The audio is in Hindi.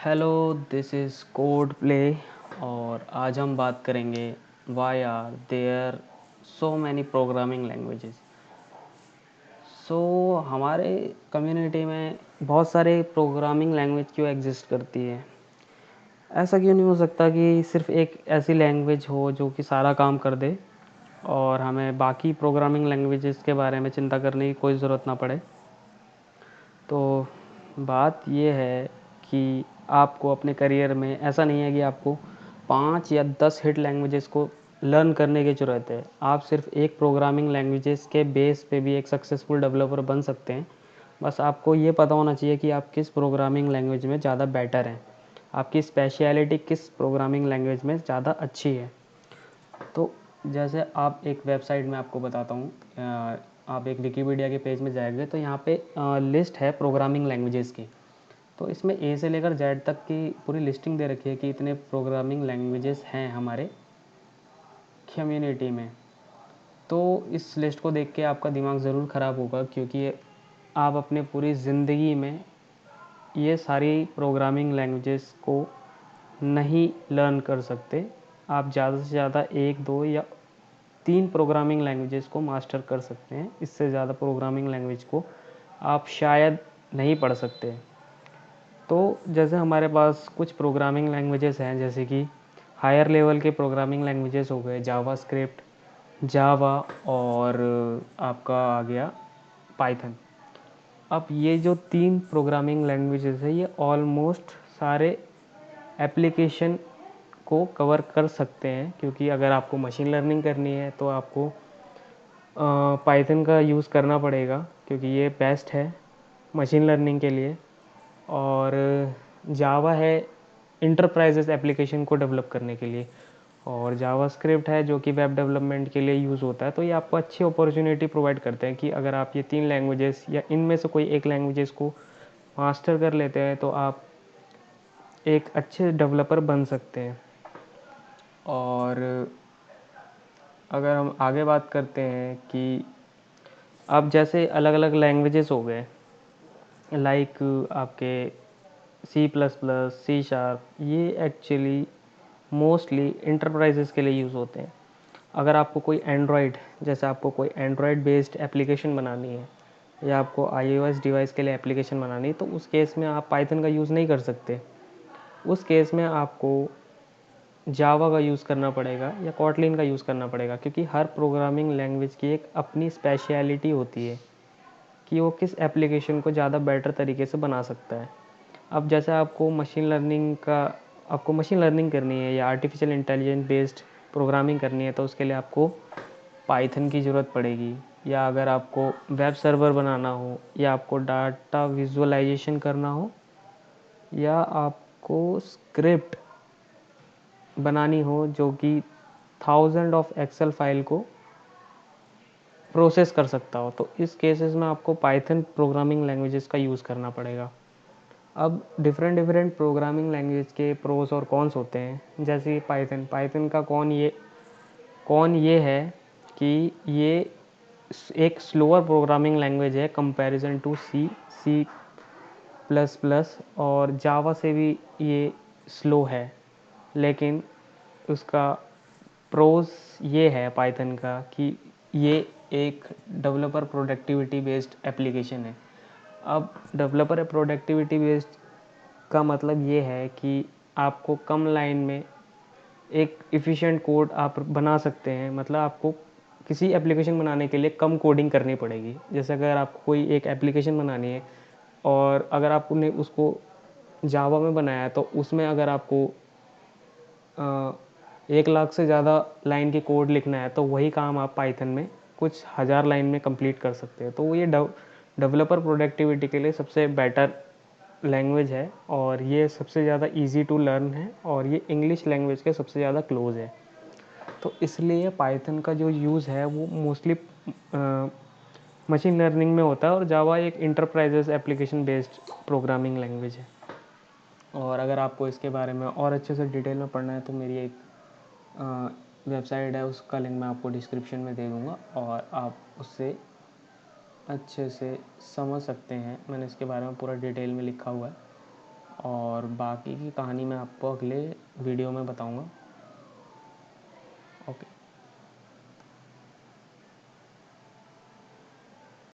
Hello, this is code play और आज हम बात करेंगे why are there so many programming languages. हमारे कम्युनिटी में बहुत सारे प्रोग्रामिंग लैंग्वेज क्यों एग्जिस्ट करती है। ऐसा क्यों नहीं हो सकता कि सिर्फ एक ऐसी लैंग्वेज हो जो कि सारा काम कर दे और हमें बाकी प्रोग्रामिंग लैंग्वेजेस के बारे में चिंता करने की कोई ज़रूरत ना पड़े। तो बात ये है कि आपको अपने करियर में ऐसा नहीं है कि आपको 5 या 10 हिट लैंग्वेजेस को लर्न करने की ज़रूरत है। आप सिर्फ एक प्रोग्रामिंग लैंग्वेजेस के बेस पे भी एक सक्सेसफुल डेवलपर बन सकते हैं। बस आपको ये पता होना चाहिए कि आप किस प्रोग्रामिंग लैंग्वेज में ज़्यादा बेटर हैं, आपकी स्पेशलिटी किस प्रोग्रामिंग लैंग्वेज में ज़्यादा अच्छी है। तो जैसे आप एक वेबसाइट में आपको बताता हूँ, आप एक विकीपीडिया के पेज में जाएंगे तो यहाँ पे लिस्ट है प्रोग्रामिंग लैंग्वेजेस की। तो इसमें ए से लेकर जेड तक की पूरी लिस्टिंग दे रखी है कि इतने प्रोग्रामिंग लैंग्वेजेस हैं हमारे कम्युनिटी में। तो इस लिस्ट को देख के आपका दिमाग ज़रूर ख़राब होगा, क्योंकि आप अपने पूरी ज़िंदगी में ये सारी प्रोग्रामिंग लैंग्वेजेस को नहीं लर्न कर सकते। आप ज़्यादा से ज़्यादा 1, 2 या 3 प्रोग्रामिंग लैंग्वेजेस को मास्टर कर सकते हैं। इससे ज़्यादा प्रोग्रामिंग लैंग्वेज को आप शायद नहीं पढ़ सकते। तो जैसे हमारे पास कुछ प्रोग्रामिंग लैंग्वेजेस हैं, जैसे कि हायर लेवल के प्रोग्रामिंग लैंग्वेजेस हो गए जावा स्क्रिप्ट, जावा और आपका आ गया पाइथन। अब ये जो 3 प्रोग्रामिंग लैंग्वेजेस है ये ऑलमोस्ट सारे एप्लीकेशन को कवर कर सकते हैं, क्योंकि अगर आपको मशीन लर्निंग करनी है तो आपको पाइथन का यूज़ करना पड़ेगा, क्योंकि ये बेस्ट है मशीन लर्निंग के लिए। और जावा है इंटरप्राइजेस एप्लीकेशन को डेवलप करने के लिए, और जावा स्क्रिप्ट है जो कि वेब डेवलपमेंट के लिए यूज़ होता है। तो ये आपको अच्छी अपॉर्चुनिटी प्रोवाइड करते हैं कि अगर आप ये 3 लैंग्वेजेस या इनमें से कोई एक लैंग्वेजेस को मास्टर कर लेते हैं तो आप एक अच्छे डेवलपर बन सकते हैं। और अगर हम आगे बात करते हैं कि अब जैसे अलग अलग लैंग्वेजेस हो गए, लाइक आपके C++, सी शार्प, ये एक्चुअली मोस्टली इंटरप्राइजेस के लिए यूज़ होते हैं। अगर आपको कोई एंड्रॉयड, जैसे आपको कोई एंड्रॉयड बेस्ड एप्लीकेशन बनानी है या आपको iOS डिवाइस के लिए एप्लीकेशन बनानी है, तो उस केस में आप पाइथन का यूज़ नहीं कर सकते। उस केस में आपको जावा का यूज़ करना पड़ेगा या कॉटलिन का यूज़ करना पड़ेगा, क्योंकि हर प्रोग्रामिंग लैंग्वेज की एक अपनी स्पेशलिटी होती है कि वो किस एप्लीकेशन को ज़्यादा बेटर तरीके से बना सकता है। अब जैसे आपको मशीन लर्निंग करनी है या आर्टिफिशियल इंटेलिजेंस बेस्ड प्रोग्रामिंग करनी है, तो उसके लिए आपको पाइथन की ज़रूरत पड़ेगी। या अगर आपको वेब सर्वर बनाना हो, या आपको डाटा विजुअलाइजेशन करना हो, या आपको स्क्रिप्ट बनानी हो जो कि थाउजेंड ऑफ एक्सेल फाइल को प्रोसेस कर सकता हो, तो इस केसेस में आपको पाइथन प्रोग्रामिंग लैंग्वेजेस का यूज़ करना पड़ेगा। अब डिफरेंट डिफरेंट प्रोग्रामिंग लैंग्वेज के प्रोस और कॉन्स होते हैं। जैसे पाइथन का कौन ये है कि ये एक स्लोअर प्रोग्रामिंग लैंग्वेज है कंपैरिजन टू C++ और जावा से भी ये स्लो है। लेकिन उसका प्रोस ये है पाइथन का कि ये एक डेवलपर प्रोडक्टिविटी बेस्ड एप्लीकेशन है। अब डेवलपर प्रोडक्टिविटी बेस्ड का मतलब ये है कि आपको कम लाइन में एक एफिशिएंट कोड आप बना सकते हैं। मतलब आपको किसी एप्लीकेशन बनाने के लिए कम कोडिंग करनी पड़ेगी। जैसे अगर आपको कोई एक एप्लीकेशन बनानी है और अगर आपने उसको जावा में बनाया है, तो उसमें अगर आपको 1 लाख से ज़्यादा लाइन की कोड लिखना है, तो वही काम आप पाइथन में कुछ हज़ार लाइन में कंप्लीट कर सकते हैं। तो ये डेवलपर प्रोडक्टिविटी के लिए सबसे बेटर लैंग्वेज है, और ये सबसे ज़्यादा इजी टू लर्न है, और ये इंग्लिश लैंग्वेज के सबसे ज़्यादा क्लोज है। तो इसलिए पाइथन का जो यूज़ है वो मोस्टली मशीन लर्निंग में होता है, और जावा एक enterprises application based programming language है। और अगर आपको इसके बारे में और अच्छे से डिटेल में पढ़ना है तो मेरी एक वेबसाइट है, उसका लिंक मैं आपको डिस्क्रिप्शन में दे दूँगा, और आप उससे अच्छे से समझ सकते हैं। मैंने इसके बारे में पूरा डिटेल में लिखा हुआ है। और बाकी की कहानी मैं आपको अगले वीडियो में बताऊंगा। ओके।